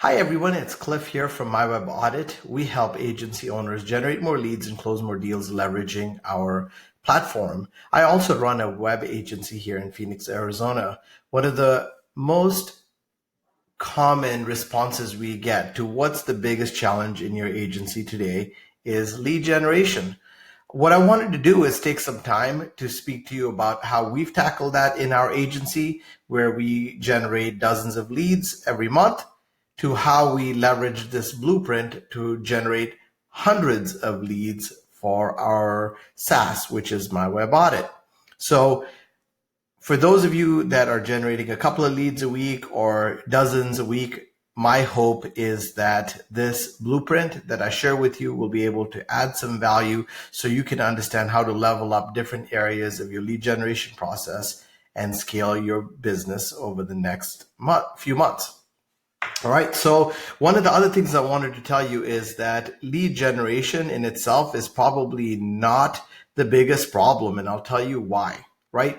Hi everyone, it's Cliff here from my Web Audit. We help agency owners generate more leads and close more deals leveraging our platform. I also run a web agency here in Phoenix, Arizona. One of the most common responses we get to what's the biggest challenge in your agency today is lead generation. What I wanted to do is take some time to speak to you about how we've tackled that in our agency, where we generate dozens of leads every month, to how we leverage this blueprint to generate hundreds of leads for our SaaS, which is my Web Audit. So for those of you that are generating a couple of leads a week or dozens a week, my hope is that this blueprint that I share with you will be able to add some value so you can understand how to level up different areas of your lead generation process and scale your business over the next few months. All right. So one of the other things I wanted to tell you is that lead generation in itself is probably not the biggest problem. And I'll tell you why, right?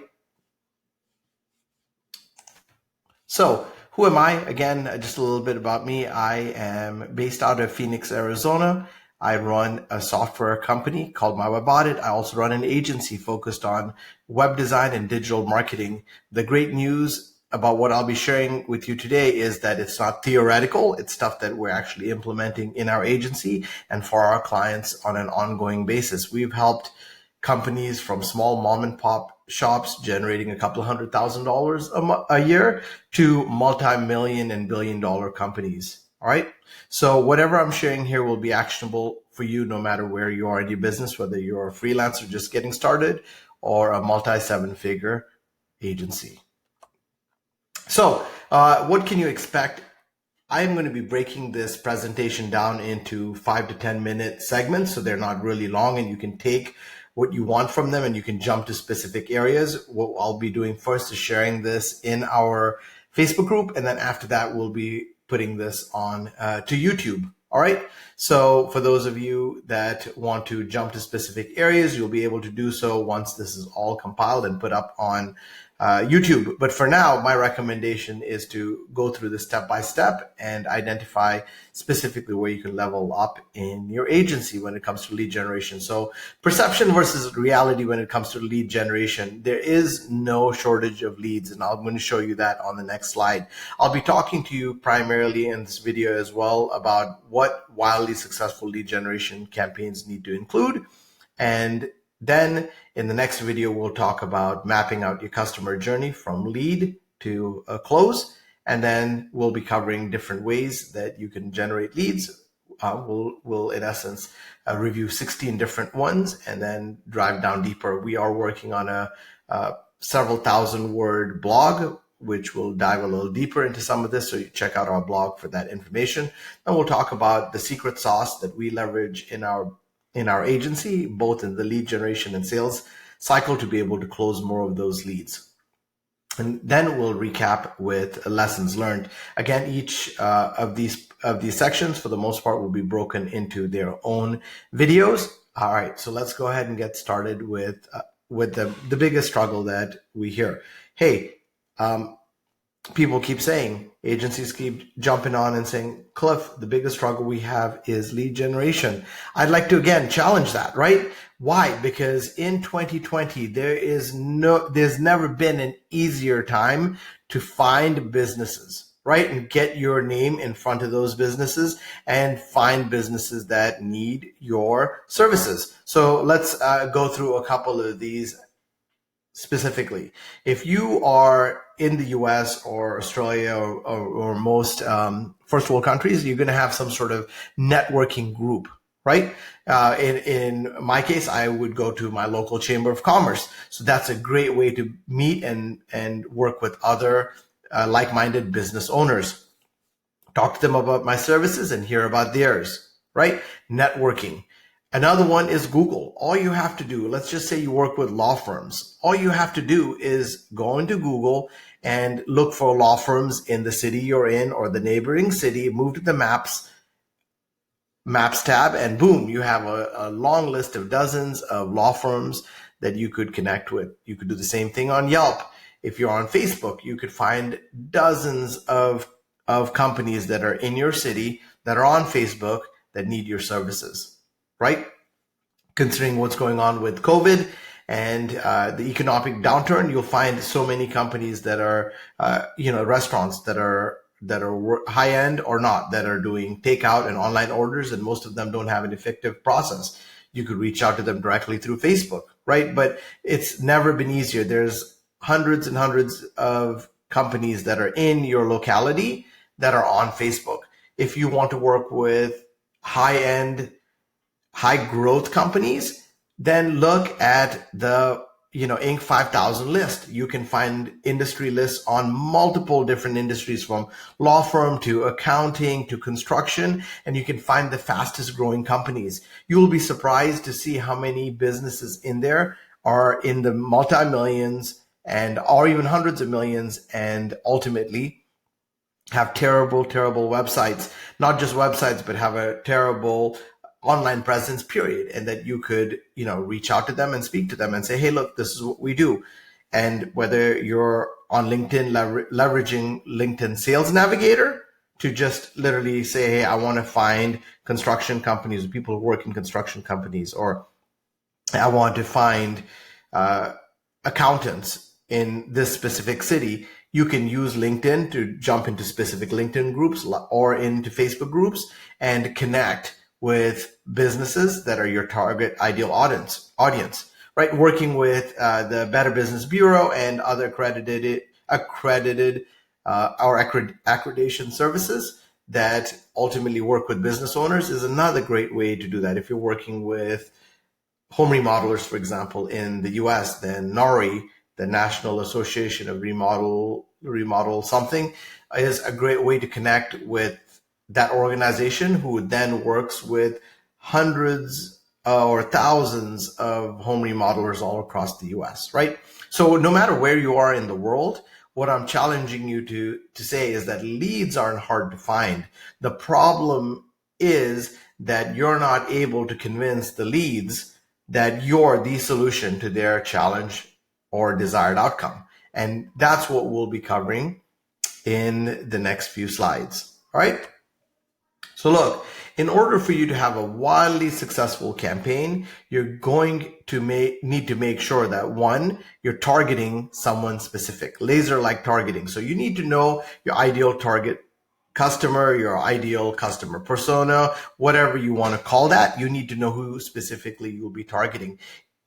So who am I? Again, just a little bit about me. I am based out of Phoenix, Arizona. I run a software company called My Web Audit. I also run an agency focused on web design and digital marketing. The great news about what I'll be sharing with you today is that it's not theoretical. It's stuff that we're actually implementing in our agency and for our clients on an ongoing basis. We've helped companies from small mom and pop shops generating a couple of $100,000 a year to multi-million and billion-dollar companies. All right. So whatever I'm sharing here will be actionable for you no matter where you are in your business, whether you're a freelancer just getting started or a multi-seven-figure agency. So what can you expect? I'm going to be breaking this presentation down into 5 to 10 minute segments so they're not really long, and you can take what you want from them and you can jump to specific areas. What I'll be doing first is sharing this in our Facebook group, and then after that we'll be putting this on to YouTube. All right. So for those of you that want to jump to specific areas, you'll be able to do so once this is all compiled and put up on YouTube. But for now, my recommendation is to go through this step by step and identify specifically where you can level up in your agency when it comes to lead generation. So perception versus reality when it comes to lead generation. There is no shortage of leads, and I'm going to show you that on the next slide. I'll be talking to you primarily in this video as well about what wildly successful lead generation campaigns need to include. And then in the next video, we'll talk about mapping out your customer journey from lead to a close. And then we'll be covering different ways that you can generate leads. We'll in essence review 16 different ones and then drive down deeper. We are working on a several thousand word blog, which will dive a little deeper into some of this. So you check out our blog for that information. And we'll talk about the secret sauce that we leverage in our agency, both in the lead generation and sales cycle, to be able to close more of those leads. And then we'll recap with lessons learned. Again, each of these sections, for the most part, will be broken into their own videos. All right, so let's go ahead and get started with the biggest struggle that we hear. Hey, people keep saying, agencies keep jumping on and saying, Cliff, the biggest struggle we have is lead generation. I'd like to, again, challenge that, right? Why? Because in 2020, there's never been an easier time to find businesses, right? And get your name in front of those businesses and find businesses that need your services. So let's go through a couple of these specifically. If you are in the US or Australia or most first world countries, you're going to have some sort of networking group, right? In my case, I would go to my local chamber of commerce. So that's a great way to meet and work with other like-minded business owners. Talk to them about my services and hear about theirs, right? Networking. Another one is Google. All you have to do, let's just say you work with law firms. All you have to do is go into Google and look for law firms in the city you're in or the neighboring city, move to the maps tab, and boom, you have a long list of dozens of law firms that you could connect with. You could do the same thing on Yelp. If you're on Facebook, you could find dozens of of companies that are in your city that are on Facebook that need your services, right? Considering what's going on with COVID and the economic downturn, you'll find so many companies that are, restaurants that are high end or not, that are doing takeout and online orders, and most of them don't have an effective process. You could reach out to them directly through Facebook, right? But it's never been easier. There's hundreds and hundreds of companies that are in your locality that are on Facebook. If you want to work with high end, high growth companies, then look at the Inc. 5000 list. You can find industry lists on multiple different industries, from law firm to accounting to construction, and you can find the fastest growing companies. You will be surprised to see how many businesses in there are in the multi-millions and or even hundreds of millions, and ultimately have terrible websites, not just websites, but have a terrible online presence, period. And that you could, reach out to them and speak to them and say, hey, look, this is what we do. And whether you're on LinkedIn, leveraging LinkedIn Sales Navigator to just literally say, hey, I want to find construction companies, people who work in construction companies, or I want to find accountants in this specific city. You can use LinkedIn to jump into specific LinkedIn groups or into Facebook groups and connect with businesses that are your target ideal audience, right? Working with the Better Business Bureau and other accredited or accreditation services that ultimately work with business owners is another great way to do that. If you're working with home remodelers, for example, in the US, then NARI, the National Association of Remodel something, is a great way to connect with that organization, who then works with hundreds or thousands of home remodelers all across the US, right? So no matter where you are in the world, what I'm challenging you to say is that leads aren't hard to find. The problem is that you're not able to convince the leads that you're the solution to their challenge or desired outcome. And that's what we'll be covering in the next few slides. All right. So look, in order for you to have a wildly successful campaign, you're going to need to make sure that, one, you're targeting someone specific, laser-like targeting. So you need to know your ideal target customer, your ideal customer persona, whatever you want to call that. You need to know who specifically you'll be targeting.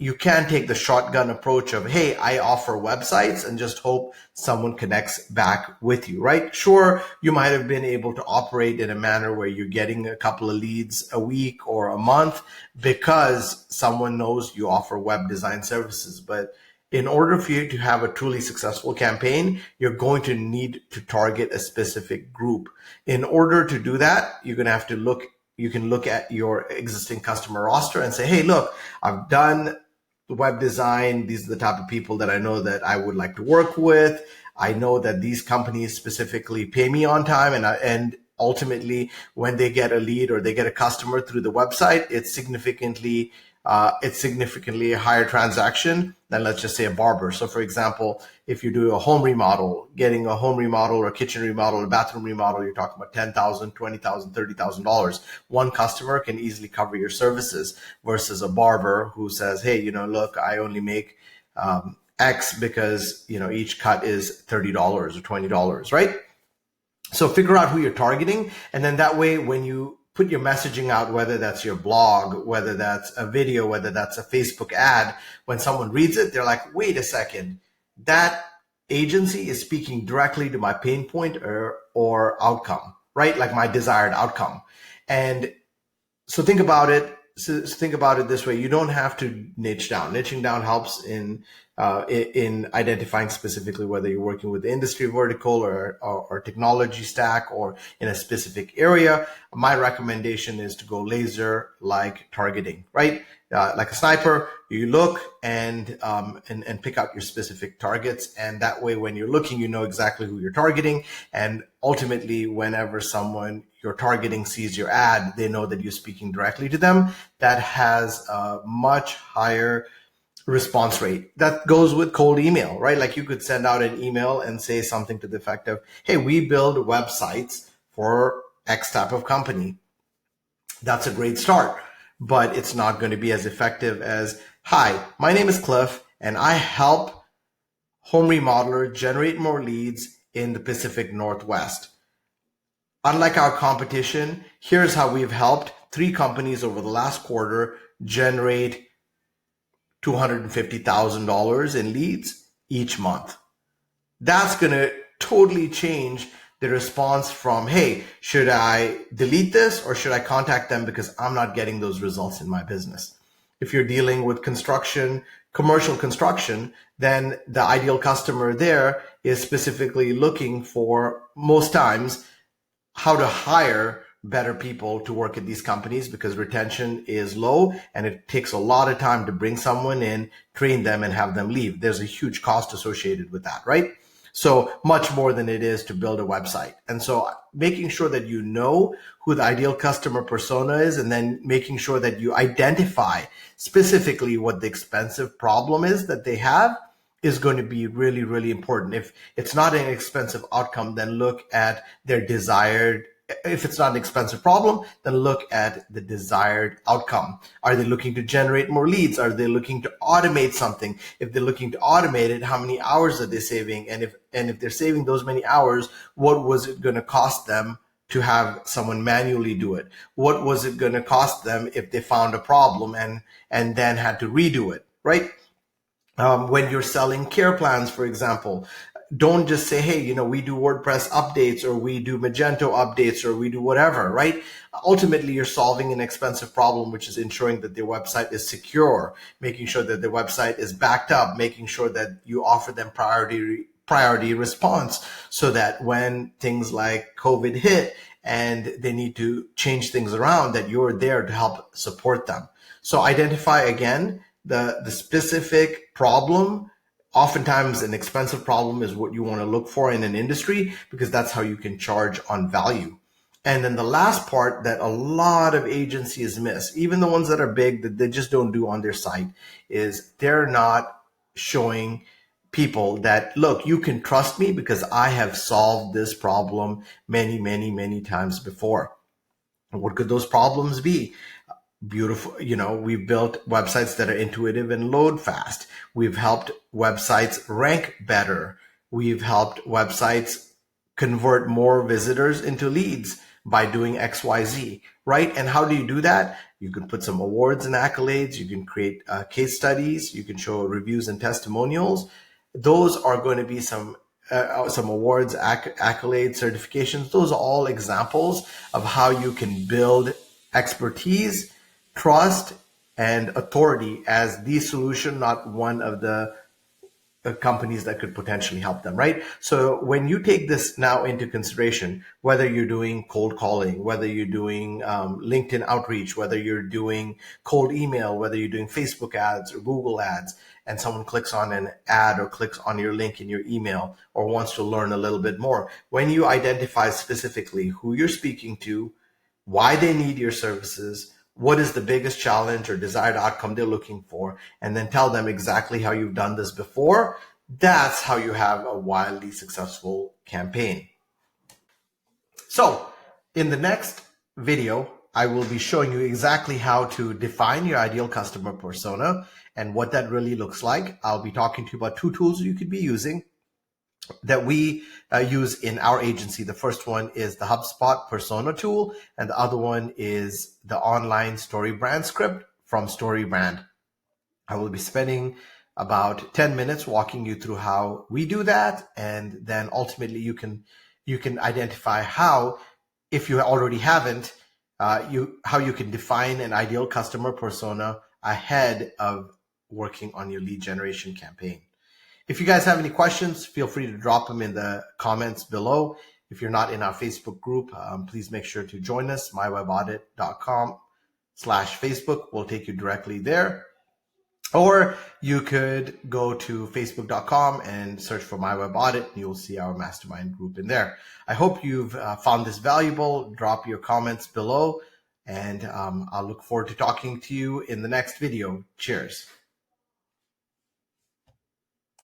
You can't take the shotgun approach of, hey, I offer websites, and just hope someone connects back with you, right? Sure, you might have been able to operate in a manner where you're getting a couple of leads a week or a month because someone knows you offer web design services. But in order for you to have a truly successful campaign, you're going to need to target a specific group. In order to do that, you're going to have to you can look at your existing customer roster and say, hey, look, I've done web design. These are the type of people that I know that I would like to work with. I know that these companies specifically pay me on time, and ultimately, when they get a lead or they get a customer through the website, it's significantly a higher transaction than, let's just say, a barber. So for example, if you do a home remodel, getting a home remodel or a kitchen remodel, a bathroom remodel, you're talking about $10,000, $20,000, $30,000. One customer can easily cover your services, versus a barber who says, hey, look, I only make X because, each cut is $30 or $20, right? So figure out who you're targeting. And then that way, when you put your messaging out, whether that's your blog, whether that's a video, whether that's a Facebook ad, when someone reads it, they're like, wait a second, that agency is speaking directly to my pain point or outcome, right? Like my desired outcome. And so think about it. This way. You don't have to niche down. Niching down helps in identifying specifically whether you're working with the industry vertical or technology stack or in a specific area. My recommendation is to go laser-like targeting, right? Like a sniper, you look and pick out your specific targets, and that way, when you're looking, you know exactly who you're targeting, and ultimately, whenever someone you're targeting sees your ad, they know that you're speaking directly to them. That has a much higher response rate. That goes with cold email, right? Like you could send out an email and say something to the effect of, hey, we build websites for X type of company. That's a great start, but it's not going to be as effective as, hi, my name is Cliff and I help home remodelers generate more leads in the Pacific Northwest. Unlike our competition, here's how we've helped 3 companies over the last quarter generate $250,000 in leads each month. That's going to totally change the response from, hey, should I delete this or should I contact them because I'm not getting those results in my business? If you're dealing with construction, commercial construction, then the ideal customer there is specifically looking for, most times, how to hire better people to work at these companies because retention is low and it takes a lot of time to bring someone in, train them, and have them leave. There's a huge cost associated with that, right? So much more than it is to build a website. And so making sure that you know who the ideal customer persona is, and then making sure that you identify specifically what the expensive problem is that they have is going to be really, really important. If it's not an expensive outcome, then look at their desired. If it's not an expensive problem, then look at the desired outcome. Are they looking to generate more leads? Are they looking to automate something? If they're looking to automate it, how many hours are they saving? And if they're saving those many hours, what was it going to cost them to have someone manually do it? What was it going to cost them if they found a problem and then had to redo it, right? When you're selling care plans, for example, don't just say, hey, we do WordPress updates or we do Magento updates or we do whatever, right? Ultimately, you're solving an expensive problem, which is ensuring that their website is secure, making sure that their website is backed up, making sure that you offer them priority response so that when things like COVID hit and they need to change things around, that you're there to help support them. So identify again the specific problem. Oftentimes an expensive problem is what you want to look for in an industry because that's how you can charge on value. And then the last part that a lot of agencies miss, even the ones that are big that they just don't do on their site, is they're not showing people that, look, you can trust me because I have solved this problem many, many, many times before. And what could those problems be? Beautiful. We've built websites that are intuitive and load fast. We've helped websites rank better. We've helped websites convert more visitors into leads by doing XYZ, right? And how do you do that? You can put some awards and accolades. You can create case studies. You can show reviews and testimonials. Those are going to be some awards, accolades, certifications. Those are all examples of how you can build expertise, trust, and authority as the solution, not one of the companies that could potentially help them, right? So when you take this now into consideration, whether you're doing cold calling, whether you're doing LinkedIn outreach, whether you're doing cold email, whether you're doing Facebook ads or Google ads, and someone clicks on an ad or clicks on your link in your email or wants to learn a little bit more, when you identify specifically who you're speaking to, why they need your services, what is the biggest challenge or desired outcome they're looking for, and then tell them exactly how you've done this before, that's how you have a wildly successful campaign. So in the next video, I will be showing you exactly how to define your ideal customer persona and what that really looks like. I'll be talking to you about 2 tools you could be using that we use in our agency. The first one is the HubSpot Persona tool, and the other one is the online story brand script from StoryBrand. I will be spending about 10 minutes walking you through how we do that, and then ultimately you can identify how, if you already haven't, how you can define an ideal customer persona ahead of working on your lead generation campaign. If you guys have any questions, feel free to drop them in the comments below. If you're not in our Facebook group, please make sure to join us, myweboudit.com/Facebook. We'll take you directly there. Or you could go to facebook.com and search for My Web Audit, and you'll see our mastermind group in there. I hope you've found this valuable. Drop your comments below, and I'll look forward to talking to you in the next video. Cheers.